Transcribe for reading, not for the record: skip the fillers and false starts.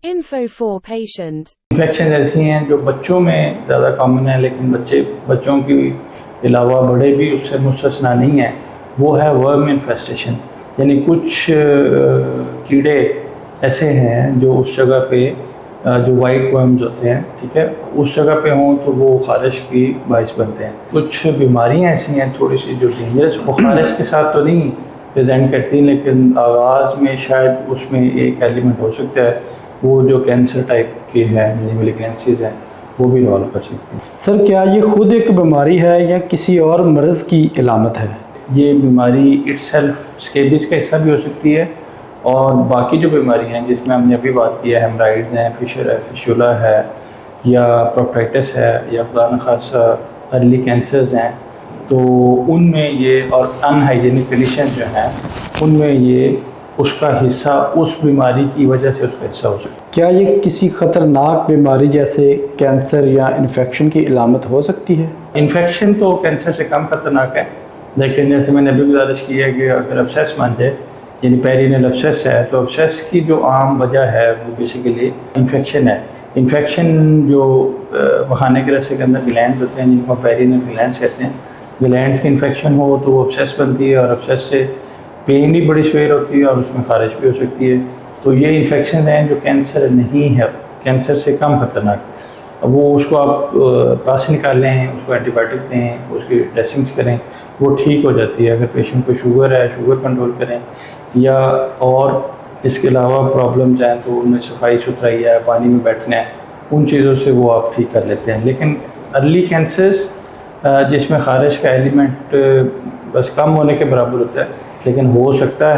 Info for patient. Infection ऐसी हैं जो बच्चों में ज़्यादा कॉमन है, लेकिन बच्चों के अलावा बड़े भी उससे मुस्तस्ना नहीं हैं। वो है वर्म इन्फेस्टेशन, यानी कुछ कीड़े ऐसे हैं जो उस जगह पे जो वाइट वर्म्स होते हैं, ठीक है, उस जगह पे हों तो वो खारिश की बाइस बनते हैं। कुछ बीमारियां ऐसी हैं थोड़ी सी जो डेंजरस, वो खारिश के साथ तो नहीं प्रेजेंट करती, लेकिन आगाज़ में शायद उसमें एक एलिमेंट हो सकता है, वो जो कैंसर टाइप के हैं, मेलिग्नेंसीज हैं, वो भी इन्वॉल्व कर सकती हैं। सर, क्या ये खुद एक बीमारी है या किसी और मर्ज़ की इलामत है? ये बीमारी इट्सेल्फ स्केबिस का हिस्सा भी हो सकती है, और बाकी जो बीमारी हैं जिसमें हमने अभी बात की है, हेमराइड्स हैं, फिशर है, फिशुला है, या प्रोक्टाइटिस है, या खुदा न खासा अर्ली कैंसर्स हैं, तो उनमें ये, और अनहाइजीनिक कंडीशन जो हैं उनमें ये उसका हिस्सा, उस बीमारी की वजह से उसका हिस्सा हो सकता है। क्या ये किसी ख़तरनाक बीमारी जैसे कैंसर या इन्फेक्शन की इलामत हो सकती है? इन्फेक्शन तो कैंसर से कम ख़तरनाक है, लेकिन जैसे मैंने अभी गुजारिश की है कि अगर अब्सेस मान जाए, यानी पेरिनेल अब्सेस है, तो अब्सेस की जो आम वजह है वो बेसिकली इन्फेक्शन है। इन्फेक्शन जो खाने के रस्ते के अंदर ग्लैंड्स होते हैं, जिनको पेरिनेल ग्लैंड्स कहते हैं, ग्लैंड्स की इन्फेक्शन हो तो वो अब्सेस बनती है, और अब्सेस से पेन भी बड़ी स्वेर होती है और उसमें खारिश भी हो सकती है। तो ये इन्फेक्शन हैं जो कैंसर नहीं है, कैंसर से कम खतरनाक। अब वो उसको आप पास निकाल लें, उसको एंटीबायोटिक दें, उसकी ड्रेसिंग्स करें, वो ठीक हो जाती है। अगर पेशेंट को शुगर है, शुगर कंट्रोल करें, या और इसके अलावा प्रॉब्लम्स हैं तो उनमें सफाई सुथराई है, पानी में बैठना है, उन चीज़ों से वो आप ठीक कर लेते हैं। लेकिन अर्ली कैंसर्स जिसमें खारिश का एलिमेंट बस कम होने के बराबर होता है, लेकिन हो सकता है